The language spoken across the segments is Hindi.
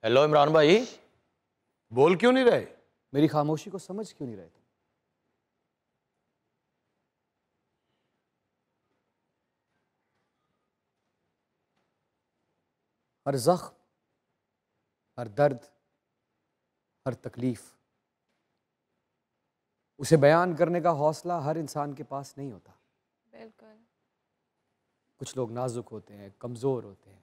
हेलो इमरान भाई, बोल क्यों नहीं रहे? मेरी खामोशी को समझ क्यों नहीं रहे तुम? हर जख्म, हर दर्द, हर तकलीफ, उसे बयान करने का हौसला हर इंसान के पास नहीं होता। बिल्कुल। कुछ लोग नाजुक होते हैं, कमज़ोर होते हैं,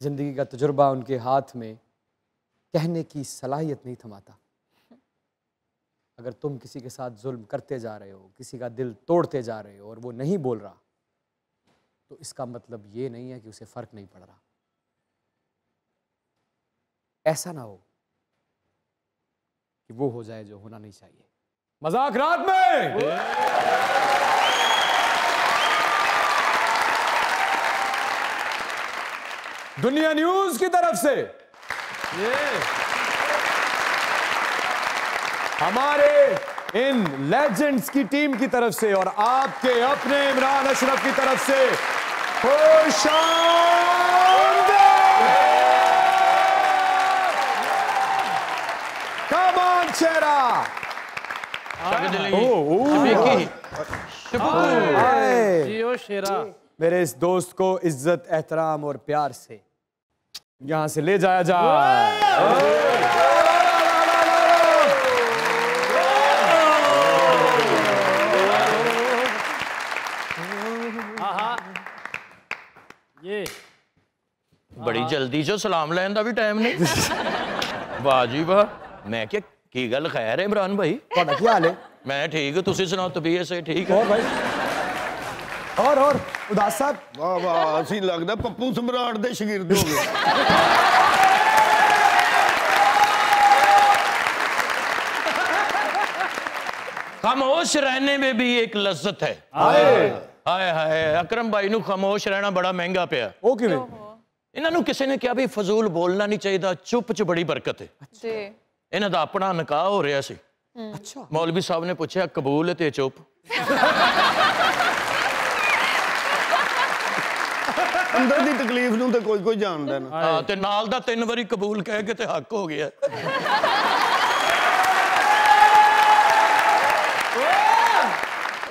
ज़िंदगी का तजुर्बा उनके हाथ में कहने की सलाहियत नहीं थमाता। अगर तुम किसी के साथ जुल्म करते जा रहे हो, किसी का दिल तोड़ते जा रहे हो और वो नहीं बोल रहा, तो इसका मतलब ये नहीं है कि उसे फ़र्क नहीं पड़ रहा। ऐसा ना हो कि वो हो जाए जो होना नहीं चाहिए। मजाक रात में दुनिया न्यूज की तरफ से हमारे इन लेजेंड्स की टीम की तरफ से और आपके अपने इमरान अशरफ की तरफ से खुश कमान चेहरा। जियो शेरा, मेरे इस दोस्त को इज्जत, एहतराम और प्यार से यहां से ले जाया जाए। ये बड़ी जल्दी जो सलाम लैन का भी टाइम नहीं। वाह जी वाह, मैं क्या की गल खैर है इमरान भाई? ਤੁਹਾਡਾ ਕੀ ਹਾਲ ਹੈ? मैं ठीक, तुसी सुनाओ तबीयत से ठीक है? और भाई और उदास साहब, वाह वाह, ਅਸੀਂ ਲੱਗਦਾ ਪੱਪੂ ਸਮਰਾਟ ਦੇ ਸ਼ਾਗਿਰਦ ਹੋ ਗਏ। खामोश रहने में भी एक लज्जत है। हाय हाय, अकरम भाई नू खामोश रहना बड़ा महंगा पिया। ਉਹ ਕਿਵੇਂ? इन्हां नू किसी ने क्या भी फजूल बोलना नहीं चाहिए, चुप च बड़ी बरकत है। जी। इन्हां दा अपना निकाह हो रहा सी। अच्छा, मौलवी साहब ने पूछा कबूल है ते चुप। ਅੰਦਰ ਦੀ ਤਕਲੀਫ ਨੂੰ ਤਾਂ ਕੋਈ ਜਾਣਦਾ ਨਾ। हाँ, ते नाल दा 3 बारी कबूल कह के ते हक हो गया।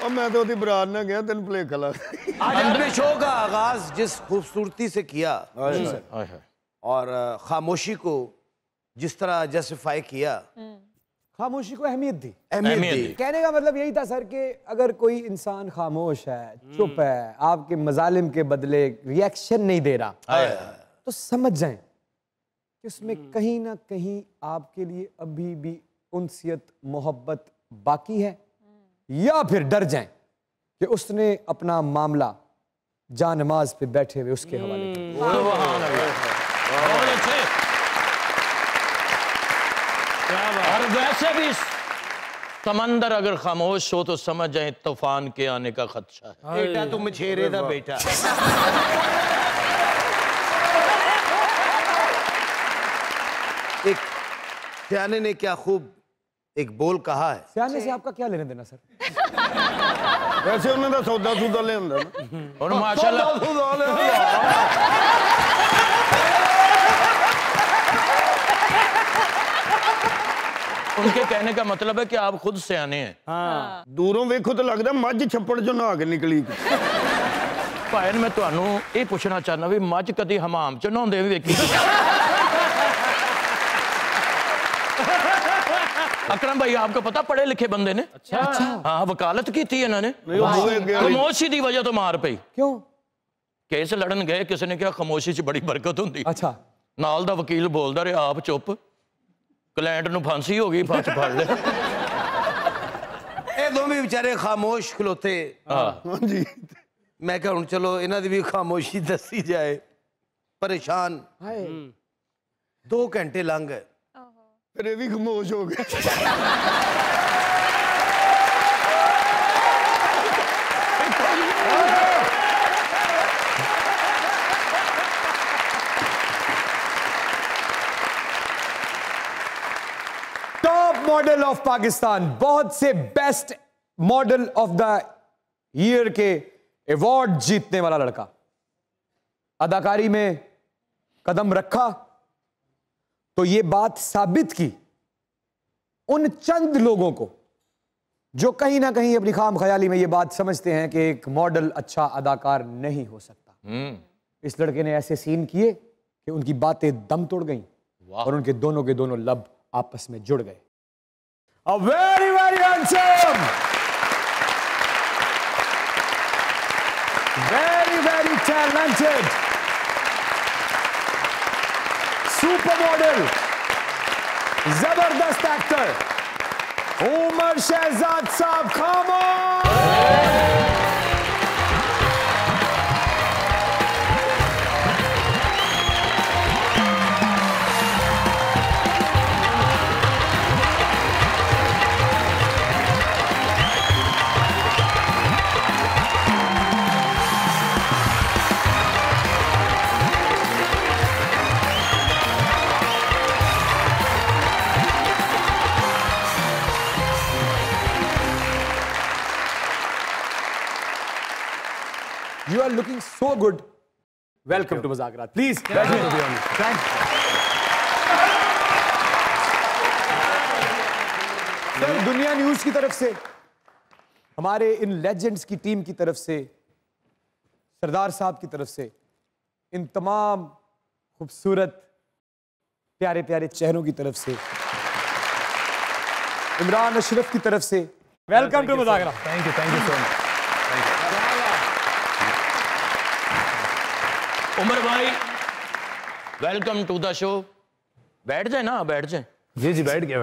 और मैं तो ओदी बरात ना गया, तेन भुलेखा लग। आज आपने शो का आगाज जिस खूबसूरती से किया हाय हाय। और खामोशी को जिस तरह जस्टिफाई किया, खामोशी को अहमियत दी। अहमियत दी। कहने का मतलब यही था सर कि अगर कोई इंसान खामोश है, चुप है, आपके मजालिम के बदले रिएक्शन नहीं दे रहा, तो समझ जाएं कि उसमें कहीं ना कहीं आपके लिए अभी भी उनसियत, मोहब्बत बाकी है, या फिर डर जाएं कि उसने अपना मामला जानमाज पे बैठे हुए उसके हवाले कर दिया। और वैसे भी समंदर अगर खामोश हो तो समझ जाए तूफान के आने का खदशा है। बेटा तुम मछेरे दा बेटा। एक सियाने ने क्या खूब एक बोल कहा है। सियाने से आपका क्या लेना देना सर? वैसे ਉਹਨਾਂ ਦਾ ਸੌਦਾ ਸੂਦਾ ਲਿਆਂਦਾ ਨਾ। और माशाल्लाह ਸੌਦਾ ਲਿਆਂਦਾ। उनके कहने का मतलब है कि आप खुद सियाने हैं। हाँ, ਦੂਰੋਂ ਵੇਖੋ ਤਾਂ ਲੱਗਦਾ ਮੱਝ ਛੱਪੜ ਚੋਂ ਨਹਾ ਕੇ ਨਿਕਲੀ। भाई मैं ਤੁਹਾਨੂੰ ਇਹ ਪੁੱਛਣਾ ਚਾਹਨਾ ਵੀ ਮੱਝ ਕਦੀ ਹਮਾਮ ਚ ਨਹਾਉਂਦੇ ਵੀ ਵੇਖੀ? अकरम भाई आपको पता पढ़े लिखे बंदे ने। अच्छा हाँ, वकालत की थी इन्होंने। ਨਹੀਂ खामोशी की वजह तो मार पई। क्यों? केस लड़न गए, किसी ने कहा खामोशी च बड़ी बरकत होंदी। अच्छा, नाल दा वकील बोलदा रहा आप चुप, क्लाइंट नू फांसी हो गई, फच फड़ ले। ये दोवें बेचारे खामोश खलोते। ਹਾਂਜੀ। मैं क्या हूं चलो इन्हां दी भी खामोशी दसी जाए। परेशान हाय 2 घंटे लंघ गए। ਫਿਰ ਇਹ ਵੀ ਖਾਮੋਸ਼ ਹੋ ਗਏ। टॉप मॉडल ऑफ पाकिस्तान, बहुत से best model of the year के अवार्ड जीतने वाला लड़का, अदाकारी में कदम रखा तो ये बात साबित की उन चंद लोगों को जो कहीं ना कहीं अपनी खाम ख्याली में ये बात समझते हैं कि एक मॉडल अच्छा अदाकार नहीं हो सकता। इस लड़के ने ऐसे सीन किए कि उनकी बातें दम तोड़ गईं और उनके दोनों लब आपस में जुड़ गए। A very, very handsome, very, very talented supermodel, जबरदस्त एक्टर उमर शहजाद साहब, come on! You are looking so good. Welcome to Muzakarat. Please, thank you. Sir, दुनिया न्यूज की तरफ से, हमारे इन लेजेंड्स की टीम की तरफ से, सरदार साहब की तरफ से, इन तमाम खूबसूरत प्यारे प्यारे चेहरों की तरफ से, इमरान अशरफ की तरफ से, वेलकम टू मुज़ाकरात। Thank you so much. Umar भाई, वेलकम टू द शो। बैठ जाए ना, बैठ जाए। जी जी, बैठ गया।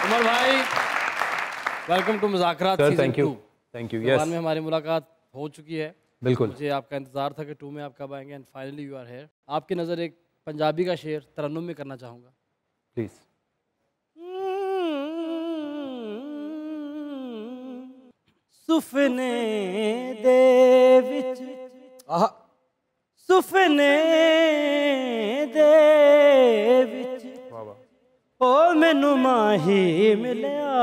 उमर भाई, वेलकम टू मुज़ाकरात सीज़न 2। Thank you. बाद में हमारी मुलाकात हो चुकी है। बिल्कुल। मुझे आपका इंतजार था कि 2 में आप कब आएंगे, and finally you are here. आपकी नज़र एक पंजाबी का शेर तरन्नुम में करना चाहूँगा। प्लीज। सुफने दे विच, सुफने दे विच ओ मैनू माही मिलिया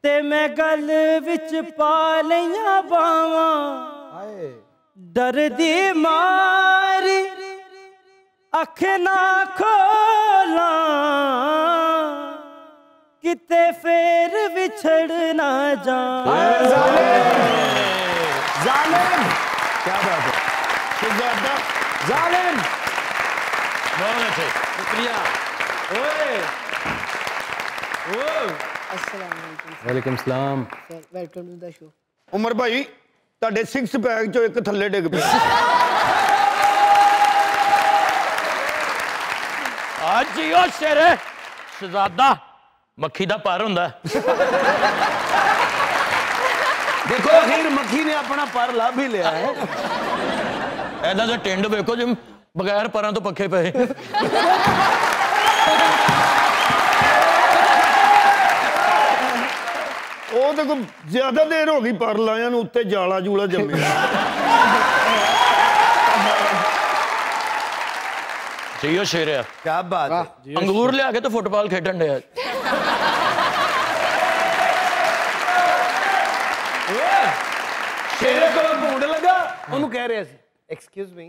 ते मैं गल विच पा लिया बावां डर दी मारी अख ना खोला किते फेर विछड़ ना जा। जालिम, क्या बात है शहजादा, जालिम। बहुत अच्छे, शुक्रिया। ओए वालेकुम सलाम। Welcome to the show. Umar भाई ਤੁਹਾਡੇ 6 ਪੈਕ ਚੋਂ ਇੱਕ ਥੱਲੇ ਡਿੱਗ ਪਿਆ। आज जियो शेर शहजादा मक्खी दा पर हुंदा। देखो आखिर मक्खी ने अपना पर ला भी लिया है। ऐदा दा टिंड वेखो जिम बगैर परां तो पखे पे। ਉਹ ਤੇ ਕੋਈ ਜ਼ਿਆਦਾ ਦੇਰ ਹੋ ਗਈ ਪਰ ਲਾਇਆਂ ਨੂੰ, ਉੱਤੇ ਜਾਲਾ ਜੂਲਾ ਜੰਮਿਆ। जियो शेर क्या बात है। अंगूर लिया के तो फुटबॉल खेडन डे। शेरे को भूड लगा ਉਹਨੂੰ ਕਹਿ ਰਿਹਾ ਸੀ एक्सक्यूज मी।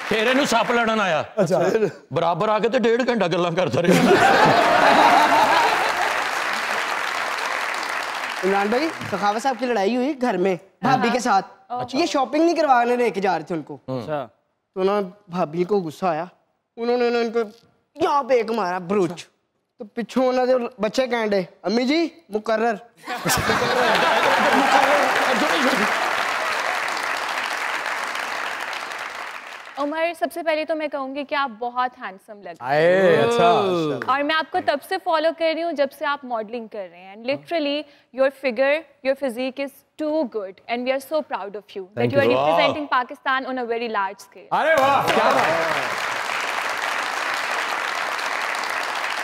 शेरे नू सप लड़न आया। अच्छा। बराबर आके तो 1.5 घंटा गल्लां करता रहा। इमरान भाई, सखावत साहब की लड़ाई हुई घर में भाभी के साथ। ये शॉपिंग नहीं करवाने लेके जा रहे थे उनको, अच्छा। तो ना भाभी को गुस्सा आया, उन्होंने ना इनको यहाँ पे एक मारा ब्रूच। तो पिछू उन्होंने बच्चे कहते अम्मी जी मुकर्रर। उमर, सबसे पहले तो मैं कहूंगी कि आप बहुत हैंडसम लग रहे आए, अच्छा। हैं और मैं आपको तब से फॉलो कर रही हूँ जब से आप मॉडलिंग कर रहे हैं। And literally your figure, your physique is too good and we are so proud of you that you are representing Pakistan on a very large scale. अरे वाह, क्या बात है।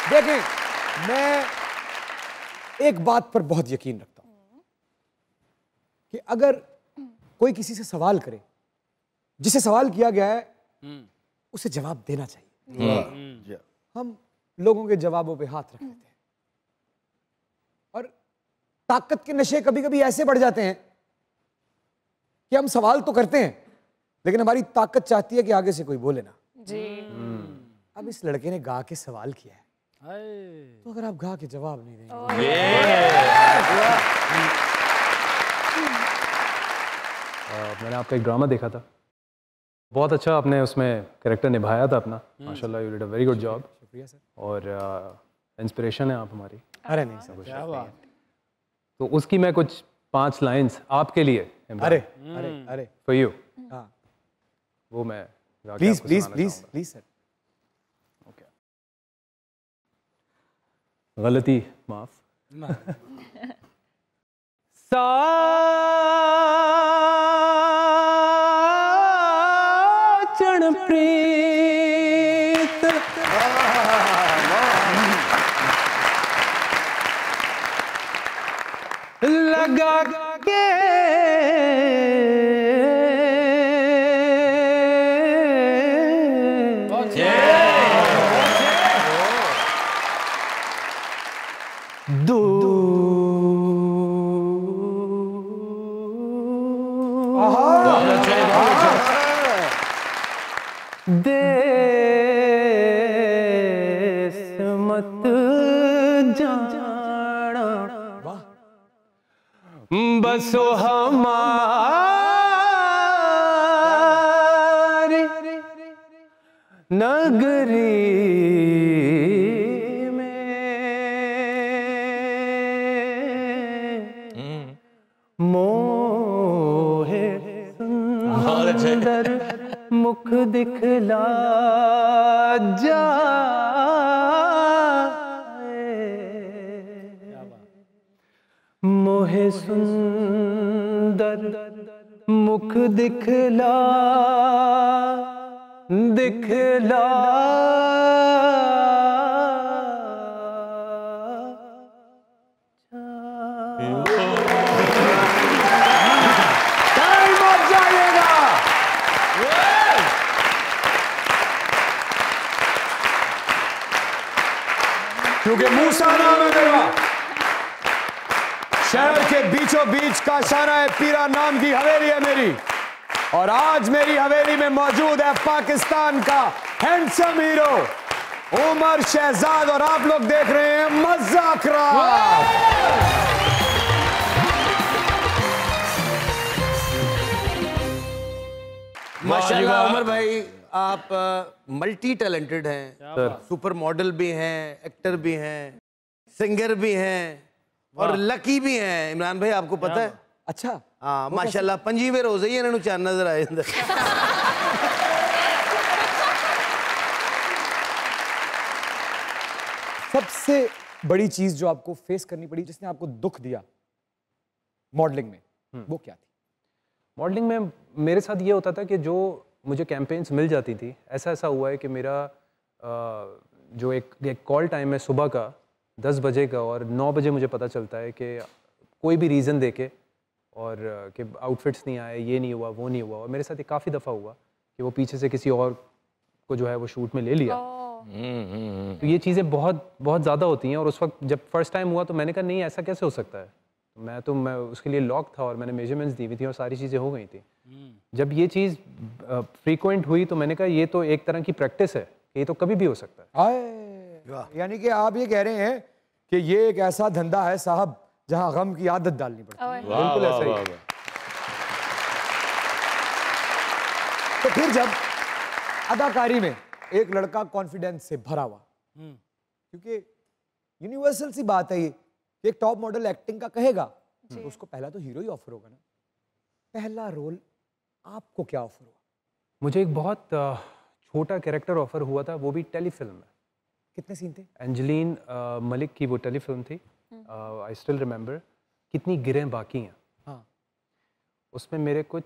देखें, मैं एक बात पर बहुत यकीन रखता हूं कि अगर कोई किसी से सवाल करे, जिसे सवाल किया गया है उसे जवाब देना चाहिए। हम लोगों के जवाबों पे हाथ रख देते हैं और ताकत के नशे कभी कभी ऐसे बढ़ जाते हैं कि हम सवाल तो करते हैं लेकिन हमारी ताकत चाहती है कि आगे से कोई बोले ना। जी। अब इस लड़के ने गा के सवाल किया है, तो अगर आप गा के जवाब नहीं देंगे। मैंने आपका एक ड्रामा देखा था, बहुत अच्छा आपने उसमें कैरेक्टर निभाया था अपना, माशाल्लाह you did a very good job. शुक्रिया सर। और इंस्पिरेशन है आप हमारी। अरे नहीं सर, क्या बात। तो उसकी मैं कुछ 5 लाइंस आपके लिए, अरे अरे अरे फॉर यू, हाँ वो मैं गा के प्लीज आपको प्लीज सुनाना प्लीज चाहूंगा। Please sir. गलती माफ। साचण प्रीत लगा के देश मत जाना बसो हमारी नगरी में मोहे सुंदर मुख दिखला जाए, मोहे सुंदर मुख दिखला दिखला टाइम ऑफ जाइएगा। क्योंकि मूसा नाम है मेरा, शहर के बीचों बीच का शाना है पीरा नाम की हवेली है मेरी, और आज मेरी हवेली में मौजूद है पाकिस्तान का हैंडसम हीरो उमर शहजाद, और आप लोग देख रहे हैं मज़ाक़रात। माशाल्लाह उमर भाई, आप मल्टी टैलेंटेड हैं, सुपर मॉडल भी हैं, एक्टर भी हैं, सिंगर भी हैं और लकी भी हैं। इमरान भाई आपको पता है? अच्छा हाँ माशाल्लाह 25वें रोज ही इन्होंने चांद नजर आए अंदर। सबसे बड़ी चीज जो आपको फेस करनी पड़ी, जिसने आपको दुख दिया मॉडलिंग में, वो क्या थी? मॉडलिंग में मेरे साथ ये होता था कि जो मुझे कैंपेन्स मिल जाती थी, ऐसा हुआ है कि मेरा जो एक कॉल टाइम है सुबह का 10 बजे का, और 9 बजे मुझे पता चलता है कि कोई भी रीज़न दे के, और कि आउटफिट्स नहीं आए, ये नहीं हुआ, वो नहीं हुआ। और मेरे साथ ये काफ़ी दफ़ा हुआ कि वो पीछे से किसी और को जो है वो शूट में ले लिया। तो ये चीज़ें बहुत ज़्यादा होती हैं। और उस वक्त जब फर्स्ट टाइम हुआ तो मैंने कहा नहीं, ऐसा कैसे हो सकता है। मैं उसके लिए लॉक था और मैंने मेजरमेंट्स दी हुई थी और सारी चीज़ें हो गई थी। जब ये चीज़ फ्रीक्वेंट हुई तो मैंने कहा ये तो एक तरह की प्रैक्टिस है, ये तो कभी भी हो सकता है। यानी कि आप ये कह रहे हैं कि ये एक ऐसा धंधा है साहब जहां गम की आदत डालनी पड़ती है। बिल्कुल ऐसा ही। तो फिर जब अदाकारी में एक लड़का कॉन्फिडेंस से भरा हुआ, क्योंकि यूनिवर्सल सी बात है ये कि एक टॉप मॉडल एक्टिंग का कहेगा तो उसको पहला तो हीरो ही ऑफर होगा ना। पहला रोल आपको क्या ऑफर हुआ? मुझे एक बहुत छोटा कैरेक्टर ऑफर हुआ था, वो भी टेलीफिल्म में। कितने सीन थे? एंजेलिन मलिक की वो टेलीफिल्म थी, आई स्टिल रिमेंबर। कितनी गिरें बाकी हैं। हाँ। उसमें मेरे कुछ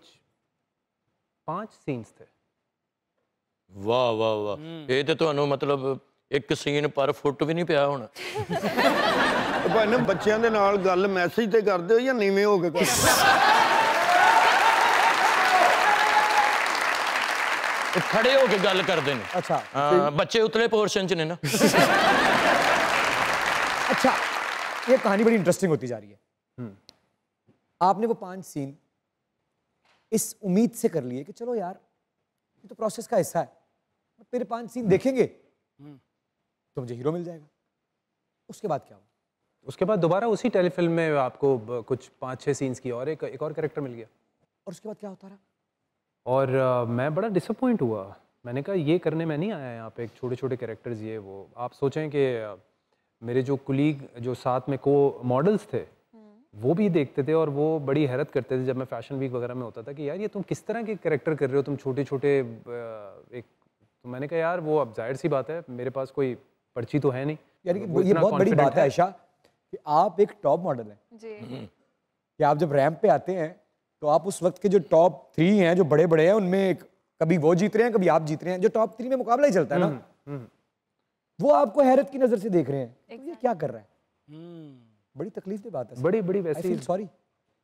5 सीन्स थे। वाह वाह वाह, ये तो ਤੁਹਾਨੂੰ मतलब एक सीन पर फुट भी नहीं पिया होना। ਭਾਈ ਨਾ ਬੱਚਿਆਂ ਦੇ ਨਾਲ ਗੱਲ ਮੈਸੇਜ ਤੇ ਕਰਦੇ ਹੋ ਜਾਂ ਨੀਵੇਂ ਹੋ ਕੇ ਕਰਦੇ ਹੋ? खड़े होके गल कर देने। अच्छा बच्चे उतले पोर्शन च ने ना। अच्छा ये कहानी बड़ी इंटरेस्टिंग होती जा रही है। आपने वो 5 सीन इस उम्मीद से कर लिए कि चलो यार ये तो प्रोसेस का हिस्सा है, तेरे 5 सीन देखेंगे तो मुझे हीरो मिल जाएगा। उसके बाद क्या हुआ? उसके बाद दोबारा उसी टेलीफिल्म में आपको कुछ 5-6 सीन्स की और एक और कैरेक्टर मिल गया। और उसके बाद क्या होता रहा? और मैं बड़ा डिसअपॉइंट हुआ। मैंने कहा ये करने मैं नहीं आया यहाँ पे, एक छोटे छोटे कैरेक्टर्स ये वो। आप सोचें कि मेरे जो कुलीग जो साथ में को मॉडल्स थे वो भी देखते थे और वो बड़ी हैरत करते थे जब मैं फैशन वीक वगैरह में होता था कि यार ये तुम किस तरह के कैरेक्टर कर रहे हो, तुम छोटे छोटे एक। तो मैंने कहा यार वो अब जाहिर सी बात है मेरे पास कोई पर्ची तो है नहीं। यानी कि ये बहुत बड़ी बात है आयशा कि आप एक टॉप मॉडल हैं जी। कि आप जब रैंप पे आते हैं तो आप उस वक्त के जो टॉप 3 हैं जो बड़े बड़े हैं उनमें कभी वो जीत रहे हैं कभी आप जीत रहे हैं, जो टॉप 3 में मुकाबला ही चलता है ना, वो आपको हैरत की नजर से देख रहे हैं। ये क्या कर रहा है? बड़ी तकलीफ की बात है। बड़ी वैसे सॉरी।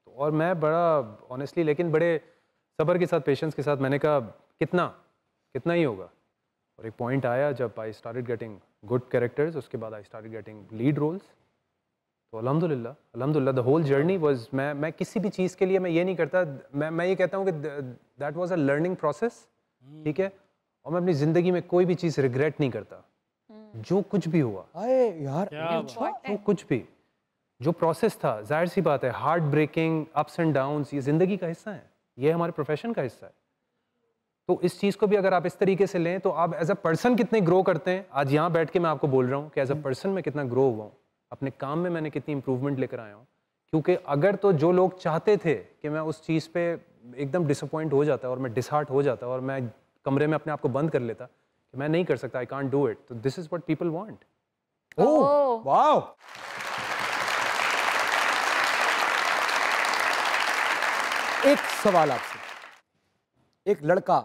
और मैं बड़ा ऑनेस्टली लेकिन बड़े सब्र के साथ पेशेंस के साथ मैंने कहा कितना ही होगा। और एक पॉइंट आया जब I started getting good characters, उसके बाद I started getting lead roles. तो अल्हम्दुलिल्लाह द होल जर्नी वाज, मैं किसी भी चीज़ के लिए मैं ये नहीं करता, मैं ये कहता हूँ कि that was a learning process, ठीक है। और मैं अपनी ज़िंदगी में कोई भी चीज़ रिग्रेट नहीं करता, जो कुछ भी हुआ। अरे यार जो कुछ भी जो प्रोसेस था, जाहिर सी बात है heart breaking ups and downs ये ज़िंदगी का हिस्सा है, ये हमारे प्रोफेशन का हिस्सा है। तो इस चीज़ को भी अगर आप इस तरीके से लें तो आप एज अ पर्सन कितने ग्रो करते हैं। आज यहाँ बैठ के मैं आपको बोल रहा हूँ कि एज अ पर्सन मैं कितना ग्रो हुआ हूँ, अपने काम में मैंने कितनी इंप्रूवमेंट लेकर आया हूँ। क्योंकि अगर तो जो लोग चाहते थे कि मैं उस चीज़ पे एकदम डिसअपॉइंट हो जाता और मैं डिसहार्ट हो जाता और मैं कमरे में अपने आप को बंद कर लेता कि मैं नहीं कर सकता, आई कांट डू इट, तो this is what people want. Oh wow. एक सवाल आपसे, एक लड़का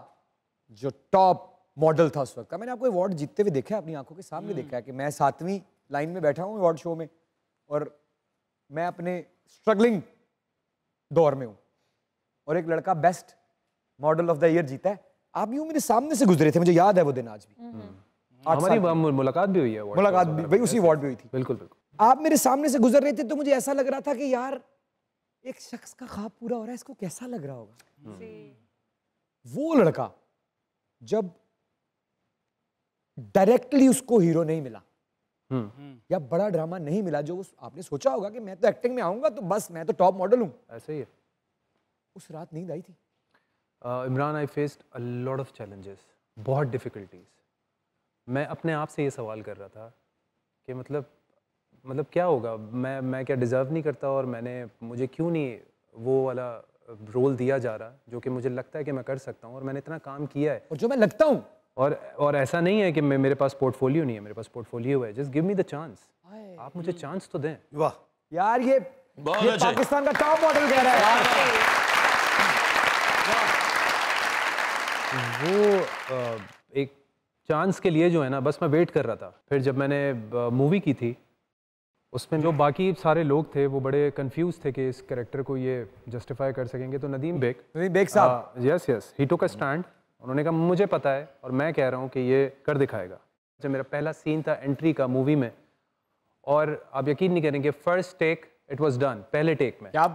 जो टॉप मॉडल था उस वक्त का, मैंने आपको अवार्ड जीतते हुए देखा है, अपनी आंखों के सामने देखा है कि मैं 7वीं लाइन में बैठा हूँ अवार्ड शो में और मैं अपने स्ट्रगलिंग दौर में हूँ और एक लड़का best model of the year जीता है। आप यूं मेरे सामने से गुजरे थे, मुझे याद है वो दिन आज भी। हमारी मुलाकात भी हुई है, मुलाकात भी भाई उसी अवार्ड में हुई थी। बिल्कुल। आप मेरे सामने से गुजर रहे थे तो मुझे ऐसा लग रहा था कि यार एक शख्स का ख्वाब पूरा हो रहा है, इसको कैसा लग रहा होगा। वो लड़का जब डायरेक्टली उसको हीरो नहीं मिला या बड़ा ड्रामा नहीं मिला, जो आपने सोचा होगा कि मैं तो एक्टिंग में आऊंगा तो बस मैं तो टॉप मॉडल हूं, ऐसे ही है। उस रात नींद आई थी? Imran, I faced a lot of challenges, बहुत डिफिकल्टीज। मैं अपने आप से ये सवाल कर रहा था कि मतलब क्या होगा, मैं क्या डिज़र्व नहीं करता और मुझे क्यों नहीं वो वाला रोल दिया जा रहा जो कि मुझे लगता है कि मैं कर सकता हूँ और मैंने इतना काम किया है और जो मैं लगता हूँ। और ऐसा नहीं है कि मेरे पास पोर्टफोलियो नहीं है, मेरे पास पोर्टफोलियो है। Just give me the chance, आप मुझे चांस तो दें। वाह यार ये पाकिस्तान का टॉप मॉडल कह रहा है यार। वो एक चांस के लिए जो है ना, बस मैं वेट कर रहा था। फिर जब मैंने मूवी की थी उसमें जो बाकी सारे लोग थे वो बड़े कंफ्यूज थे कि इस कैरेक्टर को ये जस्टिफाई कर सकेंगे, तो नदीम बेग साहब yes he took a stand. उन्होंने कहा मुझे पता है और मैं कह रहा हूँ कि ये कर दिखाएगा। जब मेरा पहला सीन था एंट्री का मूवी में, और आप यकीन नहीं करेंगे first take it was done, पहले टेक में। क्या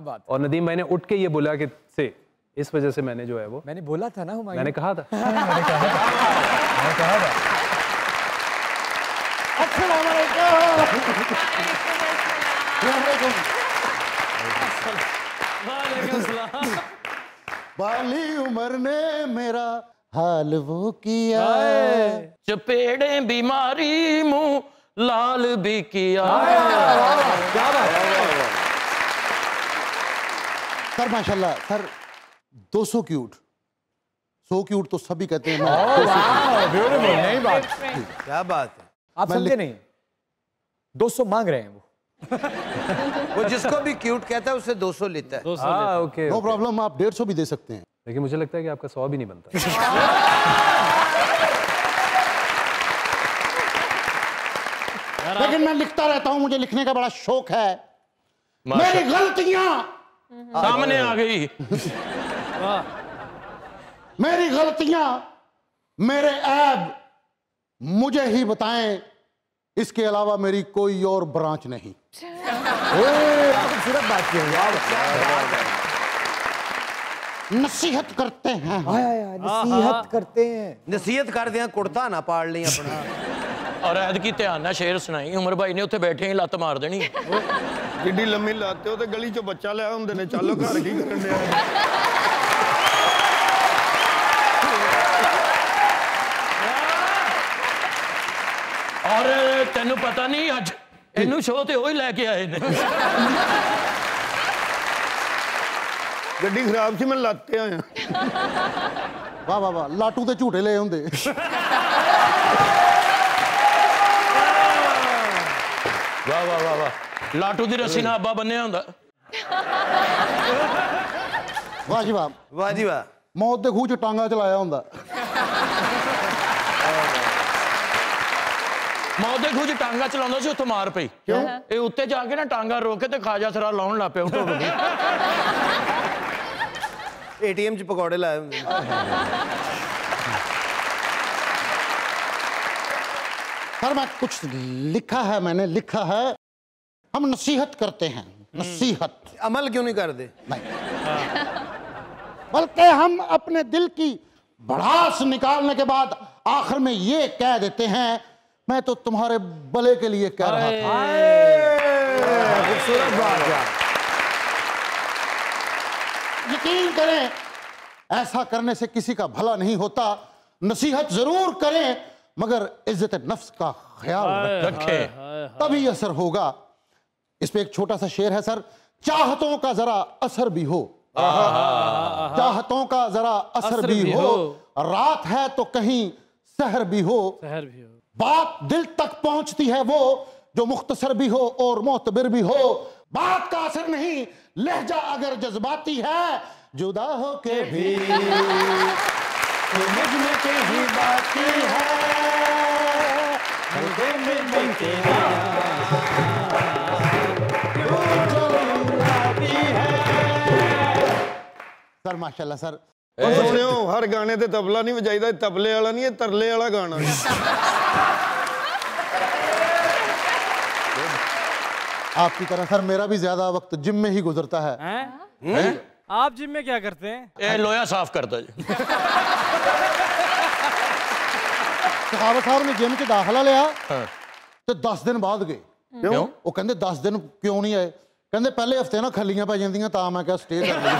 बात। और नदीम भाई ने उठ के ये बोला कि से इस वजह से मैंने जो है वो मैंने बोला था ना, मैंने कहा था बाली उम्र ने मेरा हाल वो किया, चपेड़े बीमारी मुंह लाल भी किया। क्या बात है सर, माशाल्लाह सर, 200 क्यूट, 100 क्यूट तो सभी कहते हैं। ब्यूटीफुल, नई बात, क्या बात है, आप समझे नहीं। 200 मांग रहे हैं वो जिसको भी क्यूट कहता है उससे 200 लेता है। ओके, नो प्रॉब्लम, आप 150 भी दे सकते हैं। लेकिन मुझे लगता है कि आपका 100 भी नहीं बनता। लेकिन मैं लिखता रहता हूँ, मुझे लिखने का बड़ा शौक है। मेरी गलतियां सामने आ गई। मेरी गलतियां, मेरे ऐब मुझे ही बताएं, इसके अलावा मेरी कोई और ब्रांच नहीं। खूबसूरत बात की नसीहत करते हैं। नसीहत करते हैं। नसीहत कर दिया, कुर्ता ना पाड़ ली अपना। और ऐद की ध्यान ना शेर सुनाई, उमर भाई ने उत्थे बैठे ही लत मार देनी। जिड्डी लम्मी लाते हो तो गली चो बच्चा लिया होंदे ने, चलो घर की करन दे। और तेनू पता नहीं अज इनू शो ते वही लैके आए ने। गड्डी खराब सी, मैं लाते आया। वाह वाह वाह, लाटू ते झूठे ले होंदे। वाह वाह वाह वाह, लाटू दी रस्सी ना अब्बा बन्ने हुंदा। वाह जी वाह, वाह जी वाह। मौत दे खूह च टांगा चलाया हुंदा। मौत दे खूह च टांगा चलाਉਂਦਾ ਸੀ, ਉੱਥੇ ਮਾਰ ਪਈ। ਕਿਉਂ? ਇਹ ਉੱਤੇ ਜਾ ਕੇ ਨਾ ਟਾਂਗਾ ਰੋਕ ਕੇ ਤੇ ਖਾਜਾ ਸਰਾ ਲਾਉਣ ਲੱਗ ਪਿਆ ਉੱਠੋ ਕੇ। एटीएम च पकौड़े लाए होंगे। सर मैं कुछ लिखा है, मैंने लिखा है, हम नसीहत करते हैं। नसीहत अमल क्यों नहीं करते? नहीं, बल्कि हम अपने दिल की भड़ास निकालने के बाद आखिर में ये कह देते हैं, मैं तो तुम्हारे भले के लिए कह रहा था। खूबसूरत बात यार। यकीन करें, ऐसा करने से किसी का भला नहीं होता। नसीहत जरूर करें, मगर इज्जत नफ्स का ख्याल रखें, तभी असर होगा। इस पे एक छोटा सा शेर है सर, चाहतों का जरा असर भी हो, चाहतों का जरा असर भी हो, रात है तो कहीं सहर भी हो, बात दिल तक पहुंचती है वो जो मुख्तसर भी हो और मोतबिर भी हो, बात का असर नहीं, लहजा अगर जज्बाती है, जुदा हो के भी तो मुझ में कहीं बाकी है, में बनते सर माशाल्लाह सर। सुनियो, हर गाने ते तबला नहीं बजाईदा, तबले वाला नहीं, तरले वाला गाना। आपकी तरह सर मेरा भी ज्यादा वक्त जिम में ही गुजरता है। आप जिम में क्या करते हैं? ये लोया साफ करता जी। सखावत साहब ने जिम च दाखला लिया तो 10 दिन बाद गए। क्यों? वो कहते 10 दिन क्यों नहीं आए? कहते पहले हफ्ते ना खलियां पै जांदियां, तां मैं क्या स्टे कर ली।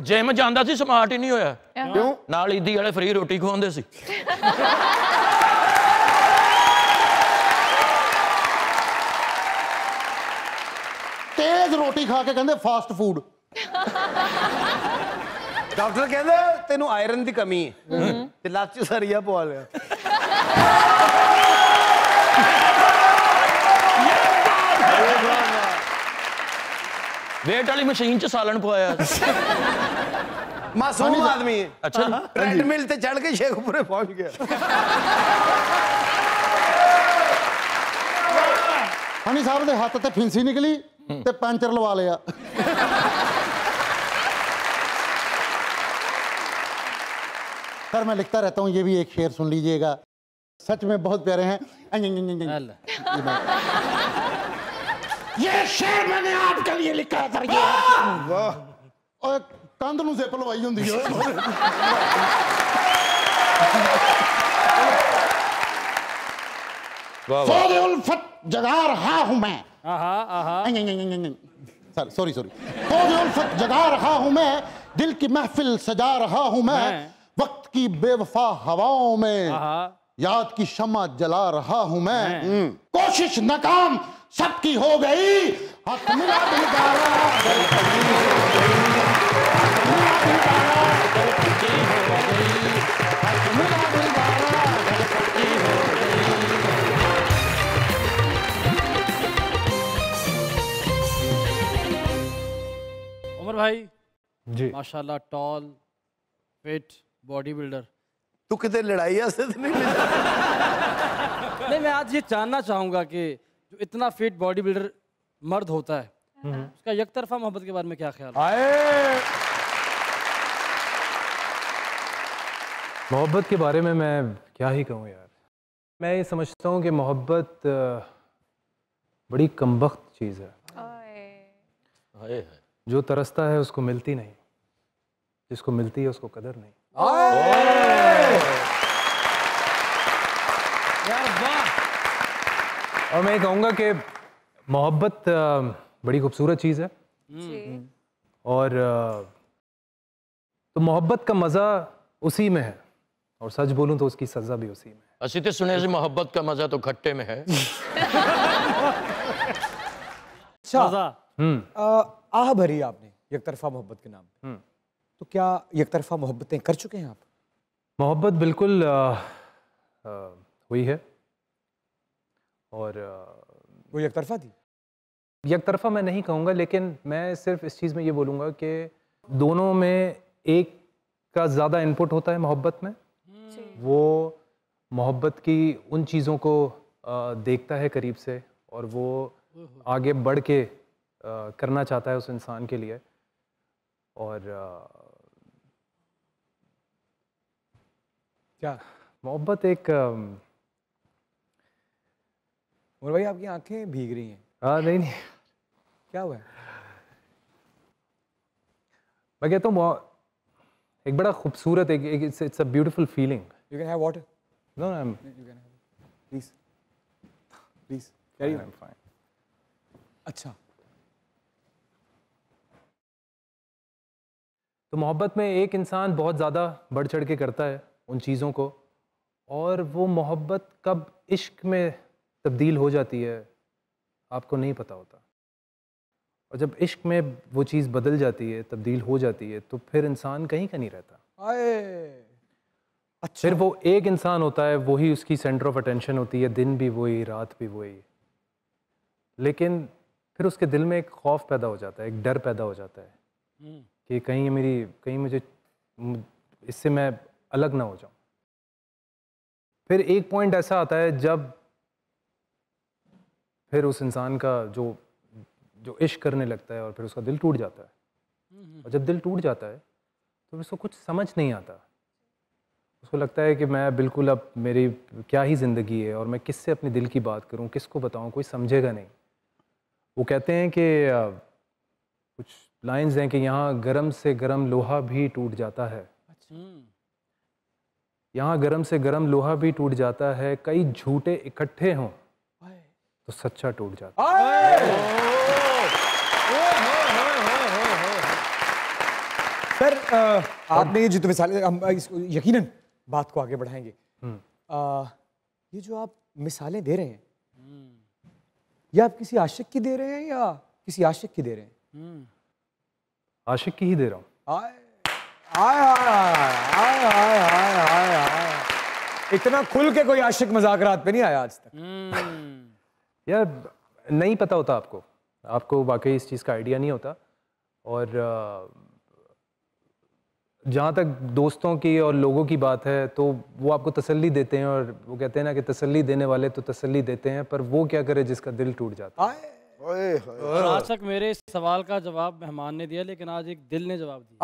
जिम ਜਾਂਦਾ ਸੀ, ਸਮਾਰਟ ਹੀ ਨਹੀਂ ਹੋਇਆ। क्यों? ਨਾਲ ਈਦੀ ਵਾਲੇ ਫ੍ਰੀ ਰੋਟੀ ਖਵਾਉਂਦੇ ਸੀ। तेज रोटी खा के कहते फास्ट फूड। डॉक्टर कहते तेनू आयरन की कमी है, ते लत च सरिया पवा लिया। वेट वाली मशीन च सालन पवाया। मासूम आदमी है। अच्छा, ट्रेडमिल ते चढ़ के शेखपुरे पहुंच गया। हनी साहब के हाथ ते फिंसी निकली ते पंचर लवा लिया। सर मैं लिखता रहता हूँ, ये भी एक शेर सुन लीजिएगा, सच में बहुत प्यारे हैं। ये शेर मैंने आपके लिए लिखा है सर। वाह, और कंध नूं जिप लवाई हुंदी है। सौदे उल्फत जगा रहा हूं मैं। सर सॉरी सौदे उल्फत जगा रहा हूं मैं, दिल की महफिल सजा रहा हूं मैं, वक्त की बेवफा हवाओं में याद की शम्मा जला रहा हूं मैं। कोशिश नाकाम सबकी हो गई, हाथ मिला दिलदारा, उमर भाई जी माशाल्लाह, टॉल फिट बॉडी बिल्डर। तू कितने लड़ाई से नहीं नहीं, मैं आज ये जानना चाहूंगा कि जो इतना फिट बॉडी बिल्डर मर्द होता है उसका यकतरफा मोहब्बत के बारे में क्या ख्याल है? मोहब्बत के बारे में मैं क्या ही कहूँ यार। मैं ये समझता हूँ कि मोहब्बत बड़ी कमबख्त चीज़ है। जो तरसता है उसको मिलती नहीं, जिसको मिलती है उसको कदर नहीं। और मैं कहूँगा कि मोहब्बत बड़ी खूबसूरत चीज़ है। और तो मोहब्बत का मज़ा उसी में है, और सच बोलूं तो उसकी सज़ा भी उसी में है। असी तो सुने से मोहब्बत का मज़ा तो खट्टे में है। आह भरी आपने एक तरफा मोहब्बत के नाम पे, तो क्या एक तरफा मोहब्बतें कर चुके हैं आप? मोहब्बत बिल्कुल हुई है, और वो एक तरफा थी? एक तरफा मैं नहीं कहूँगा, लेकिन मैं सिर्फ इस चीज़ में ये बोलूँगा कि दोनों में एक का ज़्यादा इनपुट होता है मोहब्बत में। वो मोहब्बत की उन चीज़ों को देखता है करीब से, और वो आगे बढ़ के करना चाहता है उस इंसान के लिए। और क्या मोहब्बत एक और भाई आपकी आंखें भीग रही हैं। हाँ नहीं क्या हुआ है? मैं कहता हूँ एक बड़ा खूबसूरत it's a beautiful feeling. You can have water. No, I'm. You can have. Please. Carry on. I'm fine. अच्छा, तो मोहब्बत में एक इंसान बहुत ज़्यादा बढ़ चढ़ के करता है उन चीज़ों को, और वो मोहब्बत कब इश्क में तब्दील हो जाती है आपको नहीं पता होता। और जब इश्क में वो चीज़ बदल जाती है, तब्दील हो जाती है, तो फिर इंसान कहीं का नहीं रहता। अच्छा। फिर वो एक इंसान होता है, वही उसकी सेंटर ऑफ अटेंशन होती है, दिन भी वही, रात भी वही। लेकिन फिर उसके दिल में एक खौफ पैदा हो जाता है, एक डर पैदा हो जाता है कि कहीं मुझे इससे मैं अलग ना हो जाऊं। फिर एक पॉइंट ऐसा आता है जब फिर उस इंसान का जो इश्क करने लगता है, और फिर उसका दिल टूट जाता है। और जब दिल टूट जाता है तो उसको कुछ समझ नहीं आता। उसको लगता है कि मैं बिल्कुल, अब मेरी क्या ही ज़िंदगी है, और मैं किससे अपने दिल की बात करूं, किसको बताऊं, कोई समझेगा नहीं। वो कहते हैं कि कुछ लाइंस हैं कि यहाँ गरम से गरम लोहा भी टूट जाता है। यहाँ गरम से गरम लोहा भी टूट जाता है, कई झूठे इकट्ठे हों तो सच्चा टूट जाता है। सर आपने ये जो मिसाल, हम इसको यकीनन बात को आगे बढ़ाएंगे। ये जो आप मिसालें दे रहे हैं, ये आप किसी आशिक की दे रहे हैं या किसी आशिक की दे रहे हैं? आशिक की ही दे रहा हूँ। इतना खुल के कोई आशिक मजाकरात पे नहीं आया आज तक। यार नहीं पता होता आपको वाकई इस चीज़ का आइडिया नहीं होता। और जहाँ तक दोस्तों की और लोगों की बात है, तो वो आपको तसल्ली देते हैं, और वो कहते हैं ना कि तसल्ली देने वाले तो तसल्ली देते हैं, पर वो क्या करे जिसका दिल टूट जाता है। और आज तक मेरे इस सवाल का जवाब मेहमान ने दिया, लेकिन आज एक दिल ने जवाब दिया।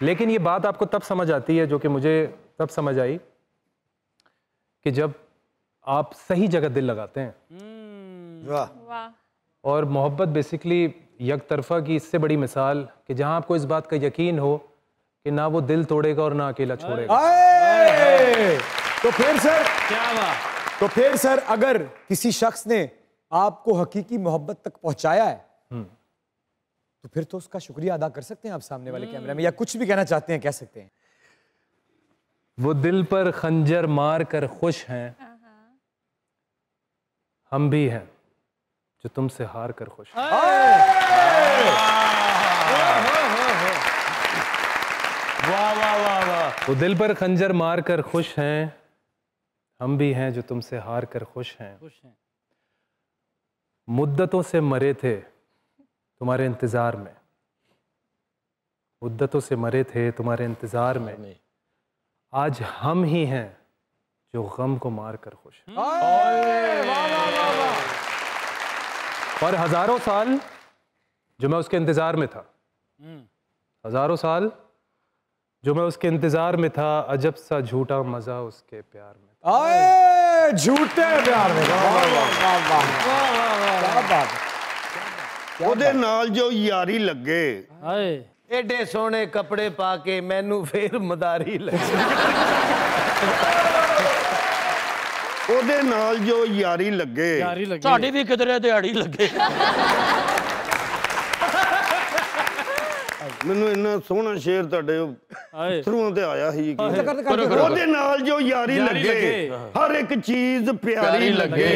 लेकिन ये बात आपको तब समझ आती है, जो कि मुझे तब समझ आई, कि जब आप सही जगह दिल लगाते हैं। वाह। और मोहब्बत बेसिकली एक तरफा की इससे बड़ी मिसाल कि जहां आपको इस बात का यकीन हो कि ना वो दिल तोड़ेगा और ना अकेला छोड़ेगा। तो फिर सर क्या बात, तो फिर सर अगर किसी शख्स ने आपको हकीकी मोहब्बत तक पहुंचाया है, तो फिर तो उसका शुक्रिया अदा कर सकते हैं आप सामने वाले कैमरे में, या कुछ भी कहना चाहते हैं कह सकते हैं। वो दिल पर खंजर मार कर खुश हैं, हम भी हैं जो तुमसे हार कर खुश हैं। वाह वाह वाह वाह। वो दिल पर खंजर मार कर खुश हैं, हम भी हैं जो तुमसे हार कर खुश हैं। मुद्दतों से मरे थे तुम्हारे इंतजार में, मुद्दतों से मरे थे तुम्हारे इंतजार में, आज हम ही हैं जो गम को मार कर खुश है। और हजारों साल जो मैं उसके इंतजार में था, हजारों साल जो मैं उसके इंतजार में था, अजब सा झूठा मजा उसके प्यार में था। आए झूठे प्यार में। वाह वाह वाह, क्या बात है। ਉਹਦੇ ਨਾਲ ਜੋ ਯਾਰੀ ਲੱਗੇ हाय एडे सोने कपड़े पाके मैनू फिर मदारी लगे। ਉਹਦੇ ਨਾਲ ਜੋ ਯਾਰੀ ਲੱਗੇ यारी लगी ਸਾਡੀ ਵੀ ਕਿਧਰੇ ਦਿਹਾੜੀ ਲੱਗੇ। ਮੈਨੂੰ ਇੰਨਾ ਸੋਹਣਾ ਸ਼ੇਰ ਤੁਹਾਡੇ हाय ਥਰੂਆਂ ਤੇ ਆਇਆ ਸੀ ਕਿ करते ਉਹਦੇ ਨਾਲ ਜੋ ਯਾਰੀ ਲੱਗੇ ਹਰ ਇੱਕ ਚੀਜ਼ ਪਿਆਰੀ ਲੱਗੇ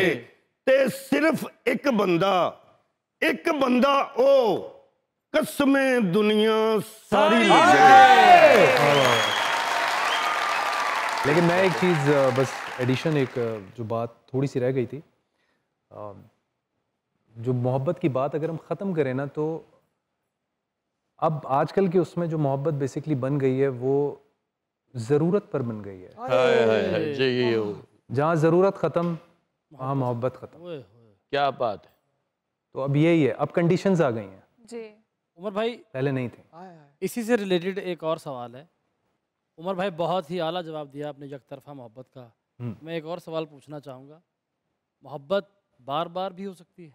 ਤੇ ਸਿਰਫ ਇੱਕ ਬੰਦਾ ਉਹ ਕਸਮੇ ਦੁਨੀਆ ਸਾਰੀ ਲੱਗੇ। लेकिन मैं एक चीज़ बस एडिशन, एक जो बात थोड़ी सी रह गई थी, जो मोहब्बत की बात अगर हम ख़त्म करें ना, तो अब आजकल के उसमें जो मोहब्बत बेसिकली बन गई है वो ज़रूरत पर बन गई है। जहाँ ज़रूरत ख़त्म वहाँ मोहब्बत ख़त्म। क्या बात है। तो अब यही है, अब कंडीशंस आ गई हैं, जी उमर भाई पहले नहीं थी। इसी से रिलेटेड एक और सवाल है। उमर भाई बहुत ही आला जवाब दिया आपने यकतरफा मोहब्बत का। मैं एक और सवाल पूछना चाहूँगा, मोहब्बत बार बार भी हो सकती है?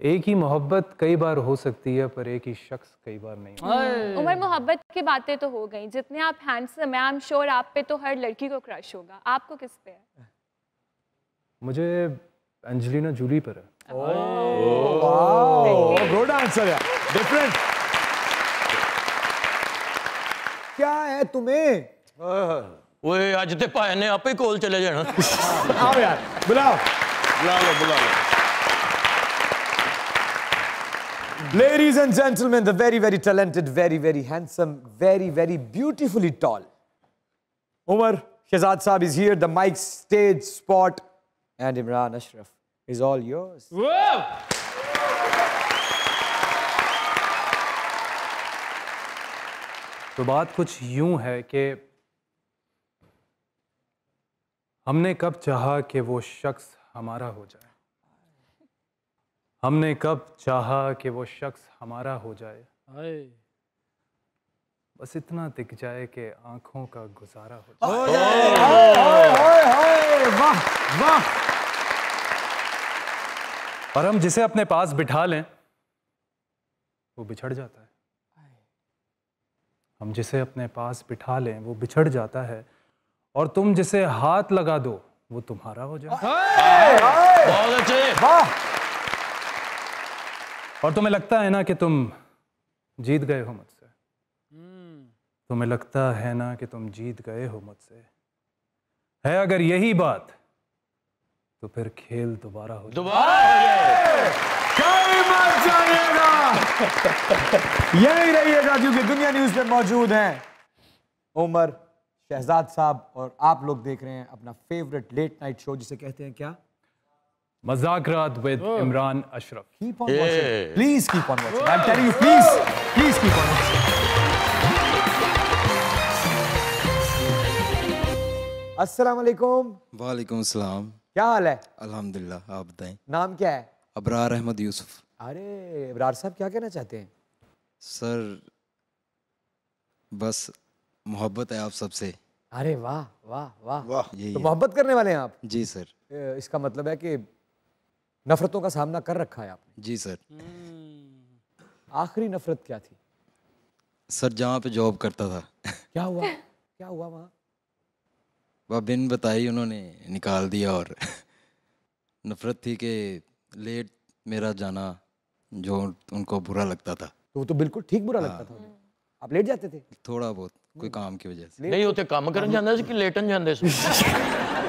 एक ही मोहब्बत कई बार हो सकती है, पर एक ही शख्स कई बार नहीं होता। उमर, मोहब्बत की बातें तो हो गई, जितने आप हैंडसम हैं, आई एम श्योर आप पे तो हर लड़की को क्रश होगा, आपको किस पे है? मुझे एंजेलिना जूली पर है। गुड आंसर है, डिफरेंट। क्या है तुम्हें? ओए अज ते भाई ने आपे कोल चले जाना। आओ यार, बुलाओ। ਬੁਲਾ ਲਓ Ladies and gentlemen, the very, very talented, very, very handsome, very, very beautifully tall Umar Shehzad Saab is here. The mic, stage, spot, and Imran Ashraf is all yours. तो बात कुछ यूं है कि हमने कब चाहा कि वो शख्स हमारा हो जाए, हमने कब चाहा कि वो शख्स हमारा हो जाए, हाय बस इतना दिख जाए कि आंखों का गुजारा हो वाह वाह। और हम जिसे अपने पास बिठा लें वो बिछड़ जाता है, हम जिसे अपने पास बिठा लें वो बिछड़ जाता है, और तुम जिसे हाथ लगा दो वो तुम्हारा हो जाए। बहुत अच्छे। वाह। और तुम्हें लगता है ना कि तुम जीत गए हो मुझसे, तुम्हें लगता है ना कि तुम जीत गए हो मुझसे, है अगर यही बात तो फिर खेल दोबारा हो जाए। कहीं मत जाइएगा, यही रहिएगा, क्योंकि दुनिया न्यूज पे मौजूद हैं उमर शहजाद साहब, और आप लोग देख रहे हैं अपना फेवरेट लेट नाइट शो, जिसे कहते हैं क्या? मजाक रात with Imran Ashraf. Keep on watching. Please keep on watching. I'm telling you, please keep on watching. अस्सलाम वालेकुम। वालेकुम सलाम। क्या हाल है? अल्हम्दुलिल्लाह, आप बताएं। नाम क्या है? अबरार अहमद यूसुफ। अरे इब्रार साहब, क्या कहना चाहते हैं? सर बस मोहब्बत है आप सबसे। अरे वाह वाह वाह वाह। यही तो है। मोहब्बत करने वाले हैं आप? जी सर। इसका मतलब है कि नफरतों का सामना कर रखा है आपने। जी सर। आखिरी नफरत क्या थी? सर जहाँ पे जॉब करता था। क्या हुआ? क्या हुआ वहाँ? वह बिन बताई उन्होंने निकाल दिया, और नफरत थी कि लेट मेरा जाना जो उनको बुरा लगता था। तो वो तो बिल्कुल ठीक बुरा लगता था उन्हें। आप लेट जाते थे? थोड़ा बहुत कोई काम की वजह से। नहीं उत्ते काम करन जांदे सी कि लेटन जांदे सी?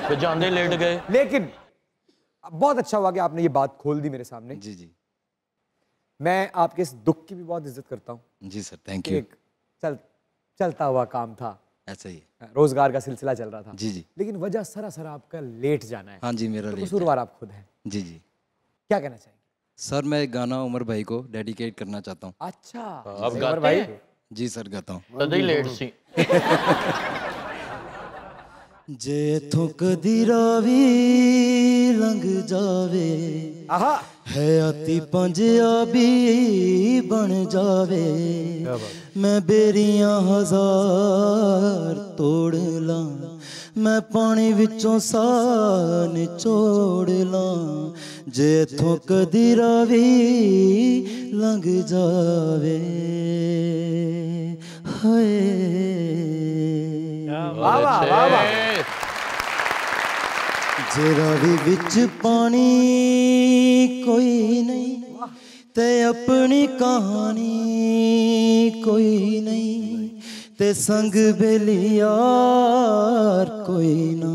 तो जांदे लेट गए। लेकिन बहुत अच्छा हुआ कि आपने ये बात खोल दी मेरे सामने। जी जी। मैं आपके इस दुख की भी बहुत इज्जत करता हूँ। जी सर, थैंक यू। एक चलता हुआ काम था, ऐसा ही है। रोजगार का सिलसिला चल रहा था। जी जी। लेकिन वजह सरासर आपका लेट जाना है। हाँ जी, मेरा तो लेट कसूरवार आप खुद हैं। जी जी। क्या कहना चाहिए? सर मैं एक गाना उमर भाई को डेडिकेट करना चाहता हूँ। अच्छा, अब गाते हैं? जी सर गाता हूँ। तद ही लेट सी। जे इथों कदी रावी लंघ जावे हयाती पंजाबी बन जावे मैं बेरियां हजार तोड़ लां मैं पानी विचों साह निचोड़ लां जे इथों कदी रावी लंघ जावे हाय जे रावी विच पानी कोई नहीं ते अपनी कहानी कोई नहीं ते संग बेलियार कोई ना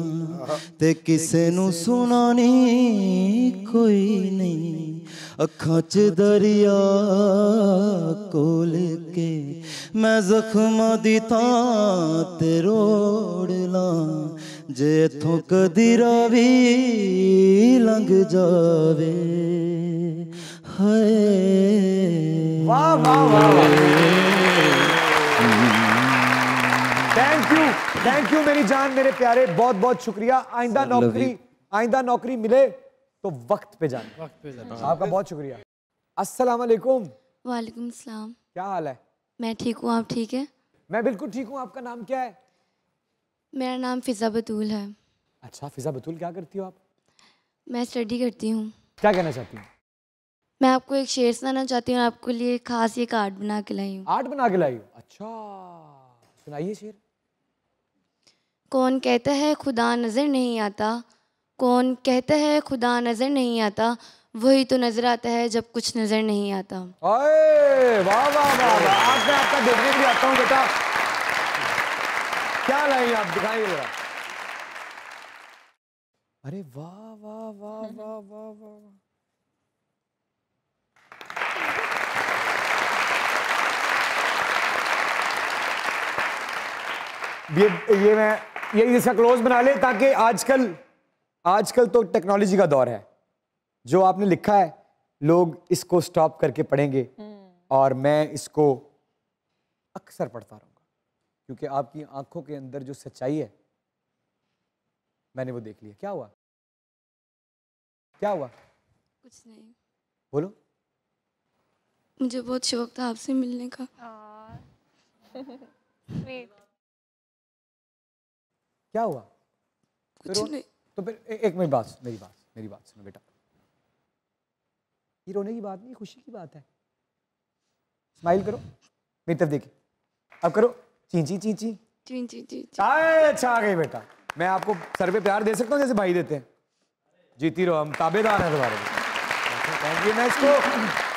ते किसे नू सुनानी कोई नहीं अखां च दरिया कोल के मैं जख्मां दी थां ते रोड़ लां जे इथों कदी रावी लंघ जावे हाय वाह वाह वाह थैंक यू मेरी जान मेरे प्यारे, बहुत बहुत शुक्रिया। आइंदा नौकरी मिले तो वक्त पे जाना। आपका बहुत शुक्रिया। अस्सलाम वालेकुम। वालेकुम सलाम। क्या हाल है? मैं ठीक हूँ, आप ठीक है? मैं बिल्कुल ठीक हूँ। आपका नाम क्या है? मेरा नाम फ़िज़ा बतूल है। अच्छा फ़िज़ा बतूल, क्या करती हो आप? मैं स्टडी करती हूँ। क्या कहना चाहती हूँ? मैं आपको एक शेर सुनाना चाहती हूँ, आपके लिए खास ये कार्ड बना के लाई हूँ। आर्ट बना के लाई हो? अच्छा सुनाइए शेर। कौन कहता है खुदा नज़र नहीं आता, कौन कहता है खुदा नज़र नहीं आता, वही तो नज़र आता है जब कुछ नज़र नहीं आता। वाह वाह वाह वाह, आज मैं आपका देखने के लिए आता हूँ बेटा। क्या लाई आप, दिखाइए जरा। अरे वाह वाह वाह वाह वाह वाह। ये मैं ये इसका क्लोज बना ले, ताकि आजकल तो टेक्नोलॉजी का दौर है। जो आपने लिखा है लोग इसको स्टॉप करके पढ़ेंगे और मैं इसको अक्सर पढ़ता रहूंगा, क्योंकि आपकी आंखों के अंदर जो सच्चाई है मैंने वो देख लिया। क्या हुआ? क्या हुआ? कुछ नहीं। बोलो। मुझे बहुत शौक था आपसे मिलने का। क्या हुआ? कुछ नहीं। तो फिर एक मेरी बात सुनो बेटा। ये रोने की बात नहीं, खुशी की बात है। स्माइल करो, मेरी तरफ देखिए। अब करो चींची चींची चींची चींची। अच्छा आ गई बेटा। मैं आपको सर पे प्यार दे सकता हूँ जैसे भाई देते हैं। जीती रहो, हम ताबेदार हैं तुम्हारे। Thank you. मैं इसको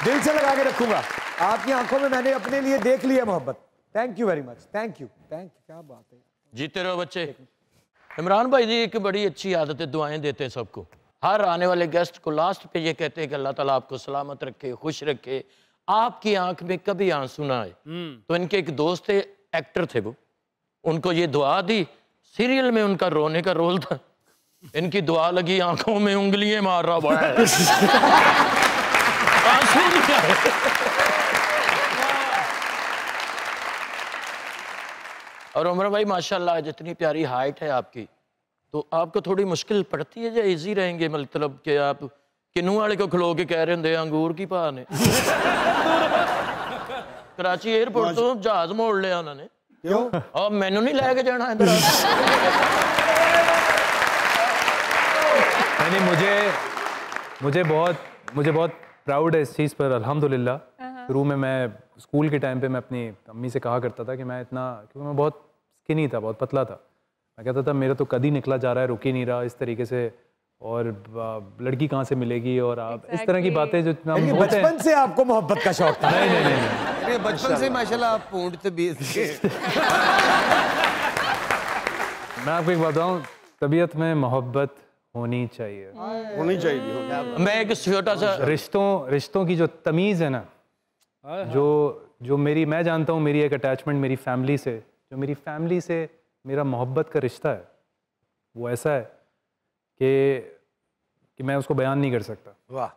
दिल से लगा के रखूंगा। आपकी आंखों में मैंने अपने लिए देख लिया मोहब्बत। Thank you very much. Thank you. क्या बात है। जीते रहो बच्चे। इमरान भाई जी एक बड़ी अच्छी आदत है, दुआएं देते हैं सबको। हर आने वाले गेस्ट को लास्ट पे ये कहते हैं कि अल्लाह ताला आपको सलामत रखे, खुश रखे, आपकी आंख में कभी आंसू ना आए। तो इनके एक दोस्त थे, एक्टर थे, वो उनको ये दुआ दी। सीरियल में उनका रोने का रोल था, इनकी दुआ लगी आंखों में उंगलियां मार रहा बड़ा है। आंसू नहीं आए। और उमर भाई माशाल्लाह जितनी प्यारी हाइट है आपकी, तो आपको थोड़ी मुश्किल पड़ती है या इजी रहेंगे? मतलब कि आप किन्नू वाले को खलो के कह रहे होंगे अंगूर की पा ने। कराची एयरपोर्ट तो जहाज मोड़ लिया उन्होंने। क्यों? और मैनू नहीं लेके जाना इधर। नहीं, मुझे बहुत प्राउड है इस चीज़ पर, अल्हम्दुलिल्लाह। शुरू में मैं स्कूल के टाइम पे मैं अपनी अम्मी से कहा करता था कि मैं इतना, क्योंकि मैं बहुत स्किनी था, बहुत पतला था, मैं कहता था मेरा तो कद ही निकला जा रहा है, रुक ही नहीं रहा इस तरीके से, और लड़की कहाँ से मिलेगी, और आप इस तरह की बातें जो बचपन से आपको मोहब्बत का शौक था? नहीं, बचपन से माशाल्लाह आप पूंछते भी। मैं आपको एक बताऊं, तबीयत में मोहब्बत होनी चाहिए। मैं एक छोटा सा रिश्तों की जो तमीज़ है ना, जो मैं जानता हूँ, मेरी एक अटैचमेंट मेरी फैमिली से, जो मेरी फैमिली से मेरा मोहब्बत का रिश्ता है, वो ऐसा है कि मैं उसको बयान नहीं कर सकता। वाह।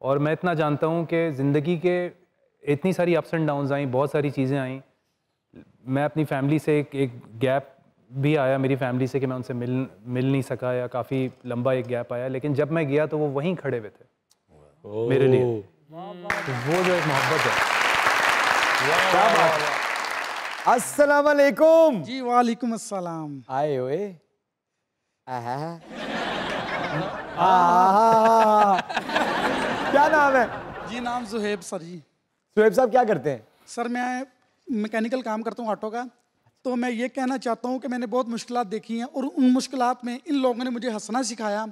और मैं इतना जानता हूँ कि ज़िंदगी के इतनी सारी अप्स एंड डाउन्स आई, बहुत सारी चीज़ें आई, मैं अपनी फैमिली से एक गैप भी आया मेरी फैमिली से कि मैं उनसे मिल नहीं सका या काफ़ी लंबा एक गैप आया, लेकिन जब मैं गया तो वो वहीं खड़े हुए थे मेरे लिए। तो वो जो एक मोहब्बत है। क्या बात है। अस्सलाम वालेकुम। जी वालेकुम अस्सलाम। आए हुए क्या नाम है? जी नाम जुहेब सर जी। सुहेब साहब क्या करते हैं? सर मैं मैकेनिकल काम करता हूँ ऑटो का। तो मैं ये कहना चाहता हूँ कि मैंने बहुत मुश्किलात देखी हैं और उन मुश्किलात में इन लोगों ने मुझे हंसना सिखाया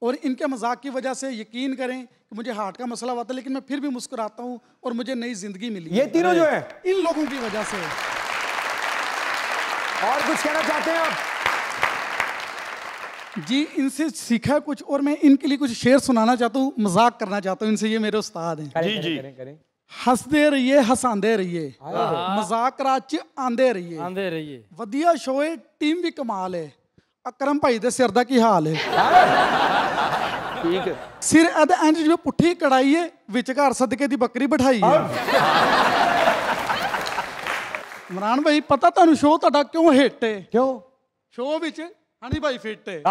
और इनके मजाक की वजह से यकीन करें कि मुझे हार्ट का मसला हुआ था लेकिन मैं फिर भी मुस्कुराता हूँ और मुझे नई जिंदगी मिली। ये तीनों जो है इन लोगों की वजह से। और कुछ कहना चाहते हैं आप? जी इनसे सीखा कुछ और मैं इनके लिए कुछ शेर सुनाना चाहता हूँ, मजाक करना चाहता हूँ इनसे। ये मेरे उस्ताद हैं। जी जी करें। हंसदे रहिए हसांदे रहिए मजाक राच आंदे रहिए वधिया शो है टीम भी कमाल है अकरम भाई दे सिर दा की हाल है ठीक है सिर एदे इंज जिवें पुट्ठी कढ़ाई है विच घर सदके दी बकरी बिठाई है। इमरान भाई पता तुहानू शो तुहाडा क्यों हिट है? क्यों? शो विच हनी भाई फिट है।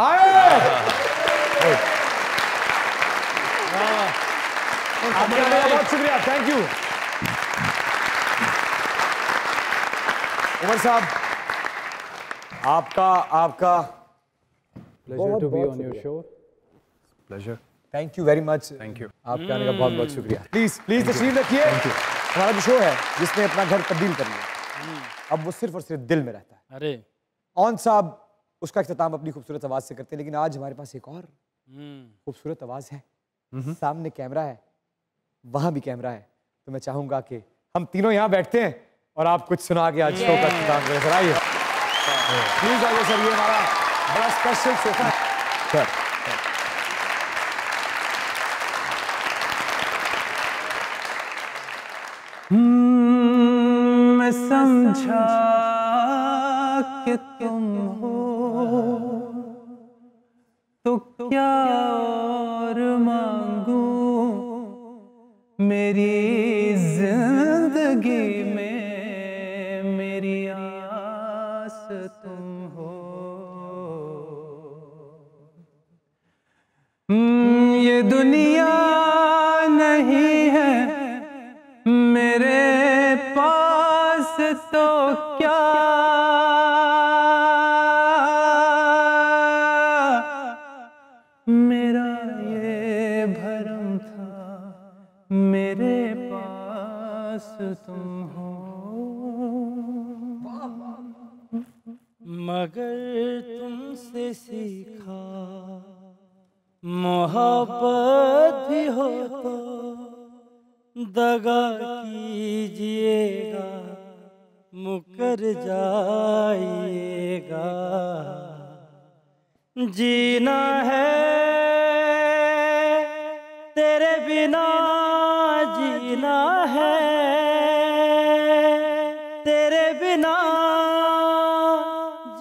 बहुत शुक्रिया, थैंक यू उमर साहब। आपका pleasure to be on your show. Pleasure. Thank you very much. Thank you. आपके आने का बहुत बहुत शुक्रिया। प्लीज तशरीफ रखिए। हमारा जो शो है जिसने अपना घर तब्दील कर लिया, अब वो सिर्फ और सिर्फ दिल में रहता है। अरे ऑन साहब उसका इख्तिताम अपनी खूबसूरत आवाज से करते हैं, लेकिन आज हमारे पास एक और खूबसूरत आवाज है। सामने कैमरा है, वहां भी कैमरा है, तो मैं चाहूंगा कि हम तीनों यहाँ बैठते हैं और आप कुछ सुना के आज शो का इख्तिताम करें। सर आइए, प्लीज आइए सर, ये हमारा बड़ा स्पेशल सोफा है सर। मैं समझा कि तुम हो तो क्या और मांगू, मेरी जिंदगी में मेरी आस तुम हो। ये दुनिया नहीं है मेरे पास तो क्या, मेरा ये भरम था मेरे पास तुम हो। मगर तुमसे सीखा मोहब्बत भी हो तो दगा कीजिएगा मुकर जाइएगा। जीना है तेरे बिना जीना है, तेरे बिना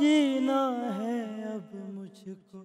जीना है अब मुझको